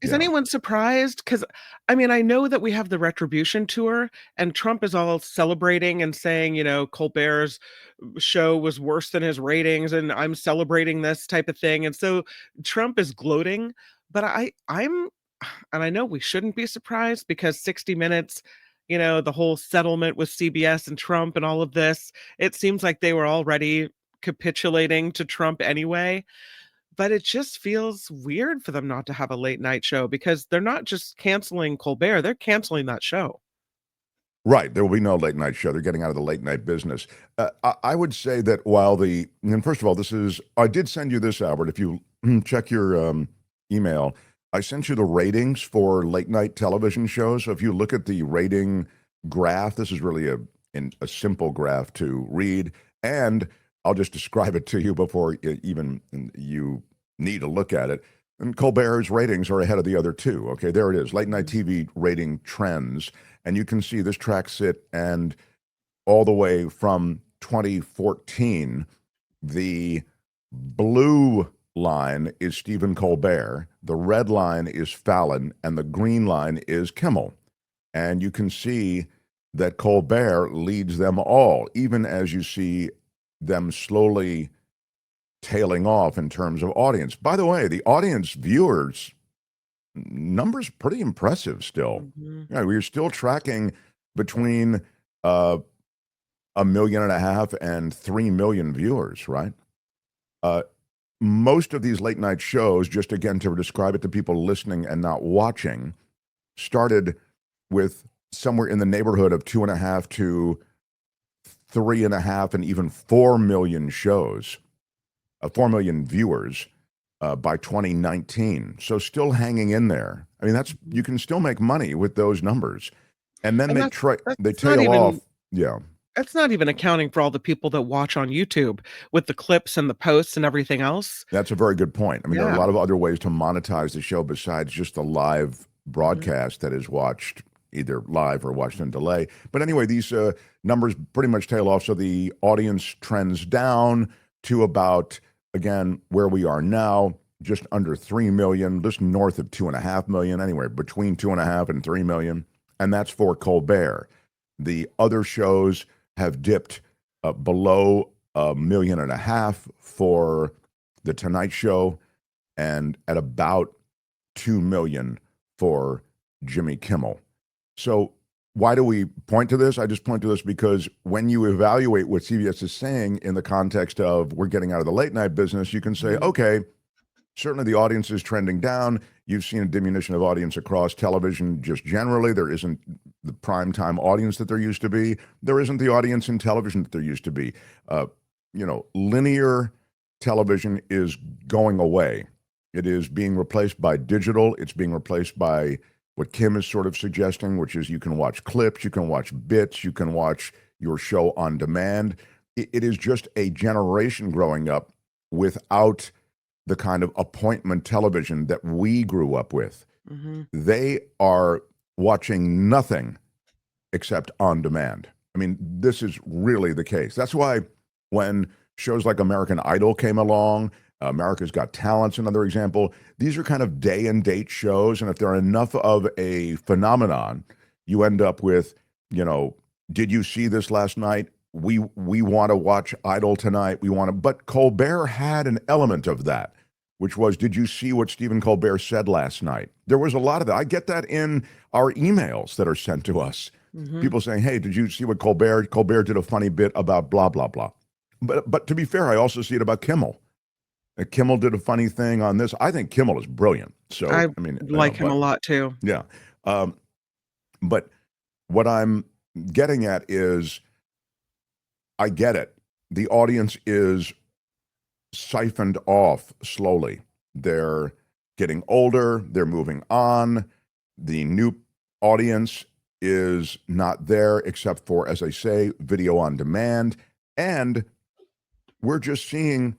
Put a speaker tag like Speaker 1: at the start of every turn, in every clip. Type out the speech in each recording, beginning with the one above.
Speaker 1: Is
Speaker 2: Yeah.
Speaker 1: anyone surprised? Because, I mean, I know that we have the Retribution tour, and Trump is all celebrating and saying, Colbert's show was worse than his ratings, and I'm celebrating this type of thing. And so Trump is gloating, but and I know we shouldn't be surprised because 60 Minutes, the whole settlement with CBS and Trump and all of this, it seems like they were already capitulating to Trump anyway. But it just feels weird for them not to have a late night show because they're not just canceling Colbert, they're canceling that show.
Speaker 2: Right. There will be no late night show. They're getting out of the late night business. I would say that and first of all, I did send you this, Albert. If you check your email, I sent you the ratings for late night television shows. So if you look at the rating graph, this is really a simple graph to read. And I'll just describe it to you before even you need to look at it. And Colbert's ratings are ahead of the other two. Okay, there it is. Late night TV rating trends. And you can see this tracks it, and all the way from 2014, the blue line is Stephen Colbert, the red line is Fallon, and the green line is Kimmel. And you can see that Colbert leads them all, even as you see them slowly tailing off in terms of audience. By the way, the audience viewers numbers pretty impressive still.
Speaker 1: Mhm.
Speaker 2: Yeah, we're still tracking between uh, 1.5 million and 3 million viewers, right? Uh, most of these late night shows, just again to describe it to people listening and not watching, started with somewhere in the neighborhood of 2.5 to 3.5 and even 4 million shows, 4 million viewers by 2019. So still hanging in there. I mean, you can still make money with those numbers, and then
Speaker 1: And
Speaker 2: they
Speaker 1: that's not
Speaker 2: tail off.
Speaker 1: even
Speaker 2: Yeah,
Speaker 1: that's not even accounting for all the people that watch on YouTube with the clips and the posts and everything else.
Speaker 2: that's a very good point. I mean, there are a
Speaker 1: Yeah.
Speaker 2: lot of other ways to monetize the show besides just the live
Speaker 1: Mhm.
Speaker 2: broadcast that is watched either live or watched in delay. But anyway, these numbers pretty much tail off. So the audience trends down to about, again, where we are now, just under 3 million, just north of 2.5 million, anyway, between 2.5 and 3 million. And that's for Colbert. The other shows have dipped below 1.5 million for The Tonight Show and at about 2 million for Jimmy Kimmel. So why do we point to this? I just point to this because when you evaluate what CBS is saying in the context of we're getting out of the late night business, you can say,
Speaker 1: Mhm.
Speaker 2: okay, certainly the audience is trending down. You've seen a diminution of audience across television just generally. There isn't the primetime audience that there used to be. There isn't the audience in television that there used to be. Uh, Linear television is going away. It is being replaced by digital. It's being replaced by what Kim is sort of suggesting, which is you can watch clips, you can watch bits, you can watch your show on demand. It is just a generation growing up without the kind of appointment television that we grew up with.
Speaker 1: Mhm.
Speaker 2: They are watching nothing except on demand. I mean, this is really the case. That's why when shows like American Idol came along, America's Got Talent's another example. These are kind of day and date shows, and if they're enough of a phenomenon, you end up with, did you see this last night? We want to watch Idol tonight. We want to, but Colbert had an element of that, which was, did you see what Stephen Colbert said last night? There was a lot of that. I get that in our emails that are sent to us.
Speaker 1: Mhm.
Speaker 2: People saying, "Hey, did you see what Colbert did a funny bit about blah blah blah." But to be fair, I also see it about Kimmel. Kimmel did a funny thing on this. I think Kimmel is brilliant. So
Speaker 1: I
Speaker 2: I mean,
Speaker 1: like him a
Speaker 2: but
Speaker 1: lot too.
Speaker 2: yeah. Um, but what I'm getting at is, I get it. The audience is siphoned off slowly. They're getting older. They're moving on. The new audience is not there except for, as I say, video on demand. And we're just seeing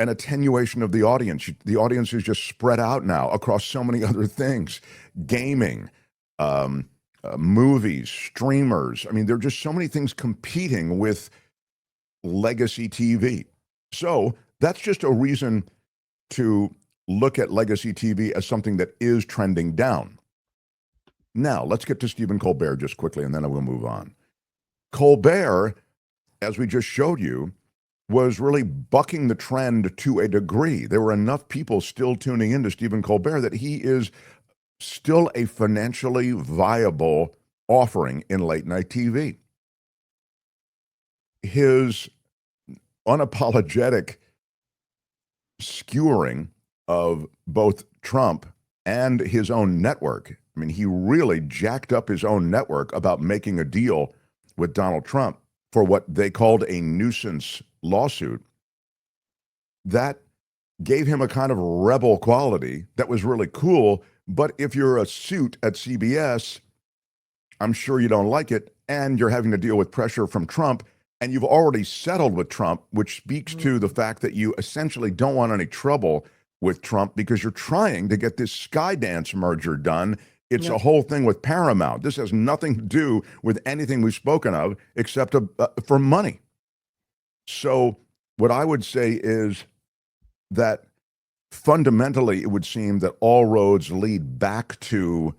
Speaker 2: an attenuation of the audience. The audience is just spread out now across so many other things: gaming, movies, streamers. I mean, there are just so many things competing with legacy TV. So that's just a reason to look at legacy TV as something that is trending down. Now, let's get to Stephen Colbert just quickly, and then I will move on. Colbert, as we just showed you, was really bucking the trend to a degree. There were enough people still tuning into Stephen Colbert that he is still a financially viable offering in late night TV. His unapologetic skewering of both Trump and his own network. I mean, he really jacked up his own network about making a deal with Donald Trump for what they called a nuisance lawsuit. That gave him a kind of rebel quality that was really cool. But if you're a suit at CBS, I'm sure you don't like it, and you're having to deal with pressure from Trump, and you've already settled with Trump, which speaks to the fact that you essentially don't want any trouble with Trump because you're trying to get this Skydance merger done. It's a whole thing with Paramount. This has nothing to do with anything we've spoken of except for money. So what I would say is that fundamentally, it would seem that all roads lead back to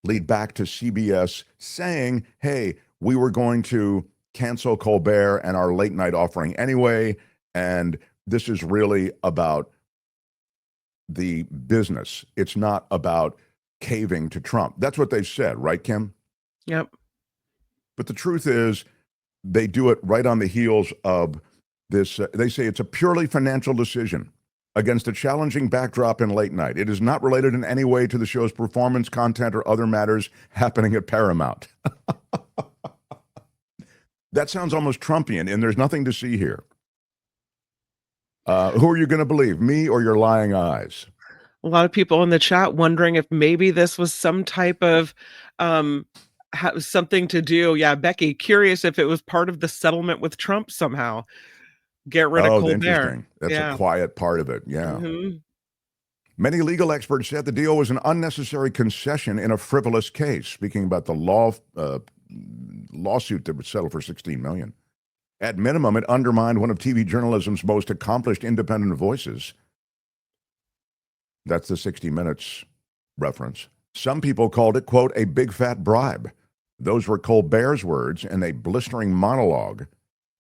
Speaker 2: CBS saying, hey, we were going to cancel Colbert and our late night offering anyway, and this is really about the business. It's not about caving to Trump. That's what they said, right, Kim?
Speaker 1: Yep.
Speaker 2: But the truth is, they do it right on the heels of this. They say it's a purely financial decision against a challenging backdrop in late night. It is not related in any way to the show's performance, content, or other matters happening at Paramount. That sounds almost Trumpian, and there's nothing to see here. Who are you going to believe, me or your lying eyes?
Speaker 1: A lot of people in the chat wondering if maybe this was some type of something to do. Yeah, Becky, curious if it was part of the settlement with Trump somehow. Get rid of Colbert.
Speaker 2: Interesting. That's a quiet part of it. Yeah.
Speaker 1: Mm-hmm.
Speaker 2: Many legal experts said the deal was an unnecessary concession in a frivolous case. Speaking about the lawsuit that was settled for $16 million. At minimum, it undermined one of TV journalism's most accomplished independent voices. That's the 60 Minutes reference. Some people called it, quote, a big fat bribe. Those were Colbert's words in a blistering monologue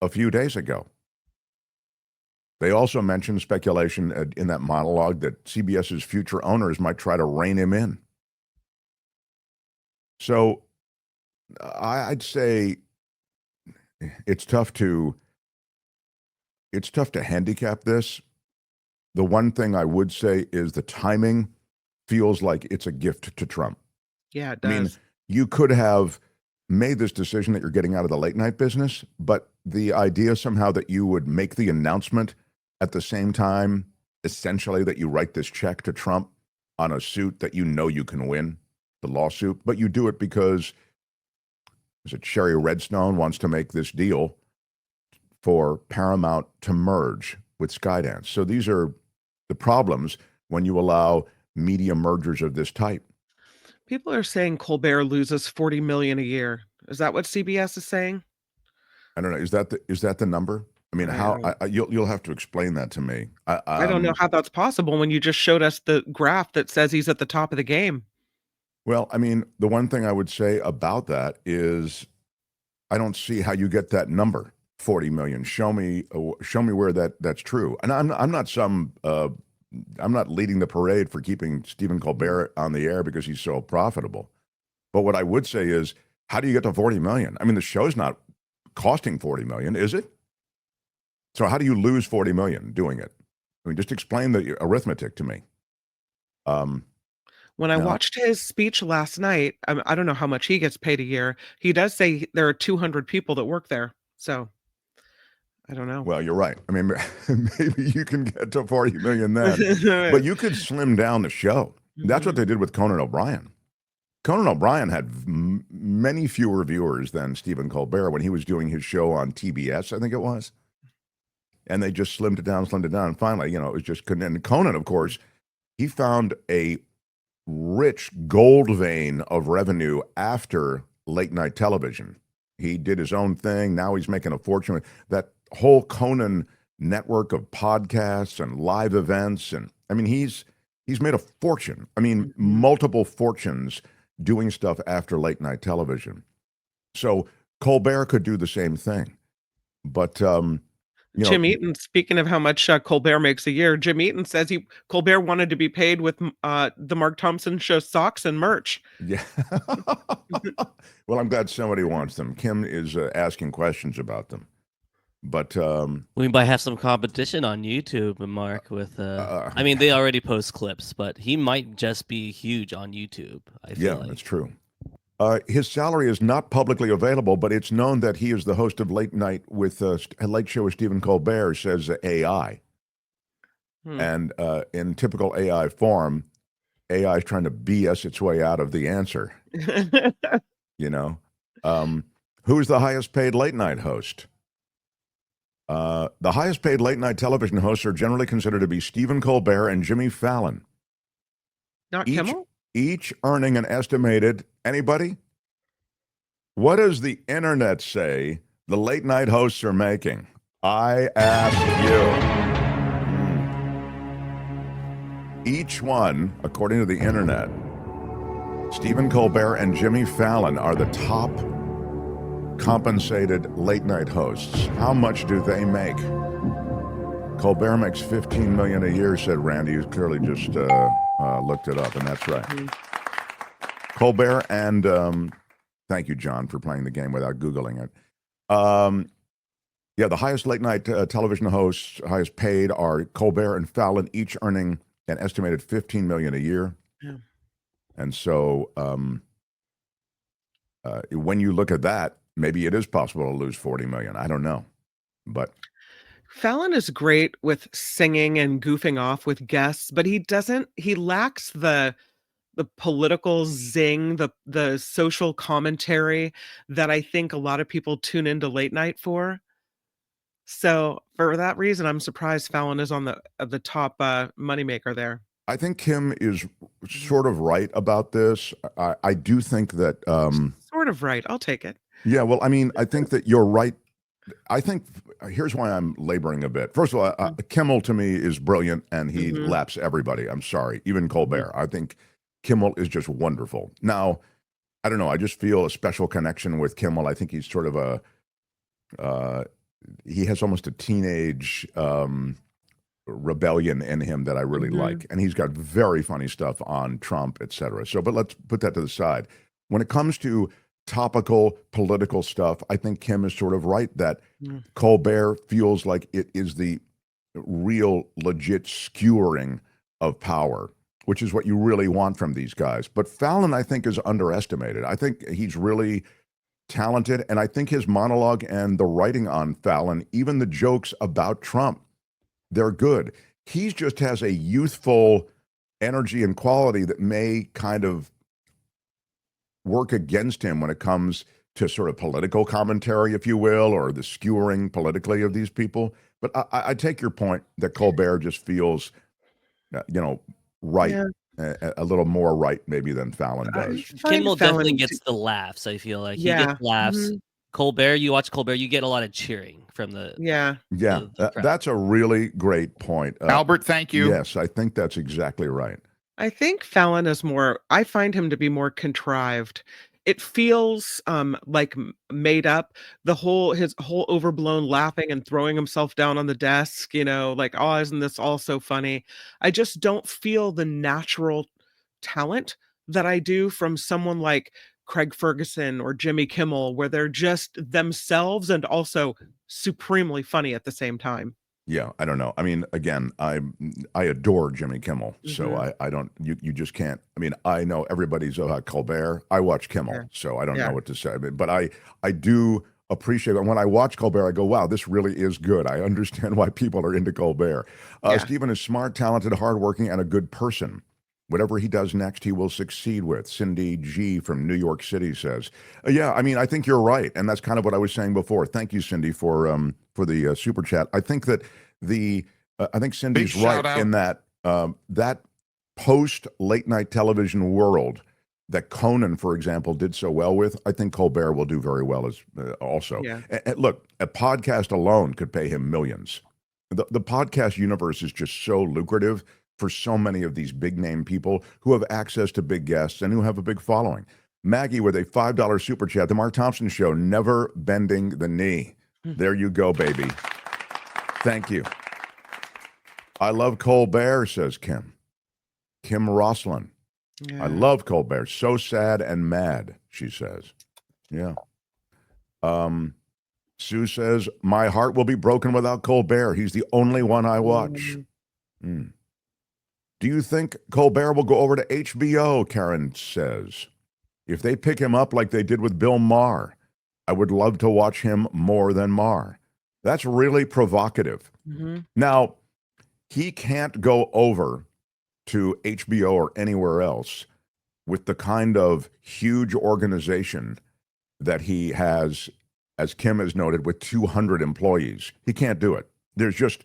Speaker 2: a few days ago. They also mentioned speculation in that monologue that CBS's future owners might try to rein him in. So I'd say it's tough to handicap this. The one thing I would say is the timing feels like it's a gift to Trump.
Speaker 1: Yeah, it does.
Speaker 2: I mean, you could have made this decision that you're getting out of the late night business, but the idea somehow that you would make the announcement at the same time, essentially, that you write this check to Trump on a suit that you know you can win, the lawsuit, but you do it because Sherry Redstone wants to make this deal for Paramount to merge with Skydance. So these are the problems when you allow media mergers of this type.
Speaker 1: People are saying Colbert loses $40 million a year. Is that what CBS is saying?
Speaker 2: I don't know. Is that the number? I mean, you'll have to explain that to me.
Speaker 1: I don't know how that's possible when you just showed us the graph that says he's at the top of the game.
Speaker 2: Well, I mean, the one thing I would say about that is I don't see how you get that number, 40 million. Show me where that's true. And I'm not leading the parade for keeping Stephen Colbert on the air because he's so profitable. But what I would say is, how do you get to 40 million? I mean, the show's not costing 40 million, is it? So how do you lose 40 million doing it? I mean, just explain the arithmetic to me.
Speaker 1: When I watched his speech last night, I don't know how much he gets paid a year. He does say there are 200 people that work there. So I don't know.
Speaker 2: Well, you're right. I mean, maybe you can get to 40 million then, but you could slim down the show. That's what they did with Conan O'Brien. Conan O'Brien had many fewer viewers than Stephen Colbert when he was doing his show on TBS, I think it was. And they just slimmed it down. And finally, it was just, and Conan, of course, he found a rich gold vein of revenue after late night television. He did his own thing. Now he's making a fortune. That whole Conan network of podcasts and live events, and I mean he's made a fortune. I mean,
Speaker 1: Mhm.
Speaker 2: multiple fortunes doing stuff after late night television. So Colbert could do the same thing, but you know,
Speaker 1: Jim Eaton, speaking of how much Colbert makes a year, Jim Eaton says Colbert wanted to be paid with the Mark Thompson show socks and merch.
Speaker 2: yeah. Well, I'm glad somebody wants them. Kim is asking questions about them, but
Speaker 3: We might have some competition on YouTube, Mark, with I mean they already post clips, but he might just be huge on YouTube, I feel
Speaker 2: yeah,
Speaker 3: like.
Speaker 2: that's true. His salary is not publicly available, but it's known that he is the host of Late Night with Late Show with Stephen Colbert, says AI.
Speaker 1: Hmm.
Speaker 2: And in typical AI form, AI is trying to BS its way out of the answer. You know, who's the highest paid late night host? The highest paid late night television hosts are generally considered to be Stephen Colbert and Jimmy Fallon.
Speaker 1: Not
Speaker 2: Each
Speaker 1: Kimmel?
Speaker 2: each earning an estimated, anybody? What does the internet say the late night hosts are making? I ask you. Each one, according to the internet, Stephen Colbert and Jimmy Fallon are the top compensated late night hosts. How much do they make? Colbert makes $15 million a year, said Randy, who's clearly just looked it up, and that's right.
Speaker 1: Mhm.
Speaker 2: Colbert and thank you, John, for playing the game without Googling it. Yeah, the highest late night television hosts, highest paid, are Colbert and Fallon, each earning an estimated $15 million a year.
Speaker 1: Yeah.
Speaker 2: And so when you look at that, maybe it is possible to lose 40 million. I don't know. But
Speaker 1: Fallon is great with singing and goofing off with guests, but he lacks the political zing, the social commentary that I think a lot of people tune into late night for. So for that reason, I'm surprised Fallon is on the top moneymaker there.
Speaker 2: I think Kim is
Speaker 1: Mhm.
Speaker 2: sort of right about this. I do think that,
Speaker 1: Sort of right. I'll take it.
Speaker 2: yeah, well, I mean, I think that you're right. I think here's why I'm laboring a bit. First of all, Kimmel to me is brilliant and he
Speaker 1: Mm-hmm.
Speaker 2: laps everybody. I'm sorry, even Colbert. I think Kimmel is just wonderful. Now, I don't know. I just feel a special connection with Kimmel. I think he's sort of he has almost a teenage rebellion in him that I really
Speaker 1: Mm-hmm.
Speaker 2: like. And he's got very funny stuff on Trump, et cetera. So, but let's put that to the side. When it comes to topical political stuff, I think Kim is sort of right that
Speaker 1: Mm.
Speaker 2: Colbert feels like it is the real, legit skewering of power, which is what you really want from these guys. But Fallon, I think, is underestimated. I think he's really talented, and I think his monologue and the writing on Fallon, even the jokes about Trump, they're good. He just has a youthful energy and quality that may kind of work against him when it comes to sort of political commentary, if you will, or the skewering politically of these people. But I take your point that Colbert just feels, right,
Speaker 1: Yeah,
Speaker 2: a little more right maybe than Fallon
Speaker 1: I
Speaker 2: does.
Speaker 1: find
Speaker 3: Kimmel definitely
Speaker 1: Fallon.
Speaker 3: gets the laughs, I feel like. He gets
Speaker 1: Yeah.
Speaker 3: laughs.
Speaker 1: Mhm.
Speaker 3: Colbert, you watch Colbert, you get a lot of cheering from
Speaker 1: Yeah.
Speaker 2: Yeah,
Speaker 3: the crowd.
Speaker 2: that's a really great point.
Speaker 4: Albert, thank you.
Speaker 2: Yes, I think that's exactly right.
Speaker 1: I think Fallon is more I find him to be more contrived. It feels like made up. His whole overblown laughing and throwing himself down on the desk, like, oh, isn't this all so funny? I just don't feel the natural talent that I do from someone like Craig Ferguson or Jimmy Kimmel, where they're just themselves and also supremely funny at the same time.
Speaker 2: Yeah, I don't know. I mean, again, I adore Jimmy Kimmel, so
Speaker 1: Hmm.
Speaker 2: I don't you just can't. I mean, I know everybody's Colbert. I watch Kimmel,
Speaker 1: Yeah.
Speaker 2: so I don't know
Speaker 1: Yeah.
Speaker 2: what to say. But I do appreciate it. When I watch Colbert, I go, wow, this really is good. I understand why people are into Colbert.
Speaker 1: Yeah.
Speaker 2: Stephen is smart, talented, hardworking, and a good person. Whatever he does next, he will succeed with. Cindy G from New York City says, "Yeah, I mean, I think you're right, and that's kind of what I was saying before. Thank you, Cindy, for the super chat. I think that I think Cindy's
Speaker 4: Big
Speaker 2: right
Speaker 4: shout out.
Speaker 2: in that that post late night television world that Conan, for example, did so well with. I think Colbert will do very well as also.
Speaker 1: Yeah.
Speaker 2: And look, a podcast alone could pay him millions. the podcast universe is just so lucrative for so many of these big name people who have access to big guests and who have a big following. Maggie with a $5 super chat. The Mark Thompson Show, never bending the knee. There you go, baby. Thank you. I love Colbert, says Kim. Kim Roslin.
Speaker 1: Yeah.
Speaker 2: I love Colbert. So sad and mad, she says. Yeah. Sue says, my heart will be broken without Colbert. He's the only one I watch. Do you think Colbert will go over to HBO, Karen says. If they pick him up like they did with Bill Maher, I would love to watch him more than Maher. That's really provocative. Now, he can't go over to HBO or anywhere else with the kind of huge organization that he has, as Kim has noted, with 200 employees. He can't do it. There's just,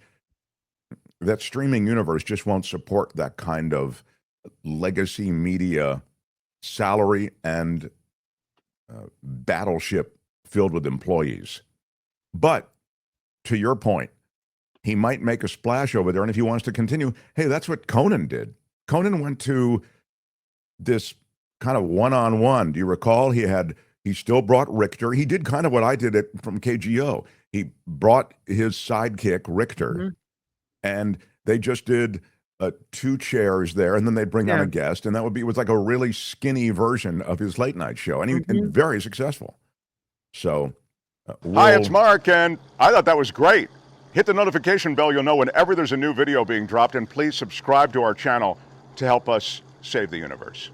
Speaker 2: that streaming universe just won't support that kind of legacy media salary and battleship filled with employees. But to your point, he might make a splash over there. And if he wants to continue, hey, that's what Conan did. Conan went to this kind of one-on-one. Do you recall? He still brought Richter. He did kind of what I did from KGO. He brought his sidekick, Richter, and they just did 2 chairs there, and then they'd bring on a guest, and it was like a really skinny version of his late night show, and and very successful. So,
Speaker 4: hi, it's Mark, and I thought that was great. Hit the notification bell. You'll know whenever there's a new video being dropped, and please subscribe to our channel to help us save the universe.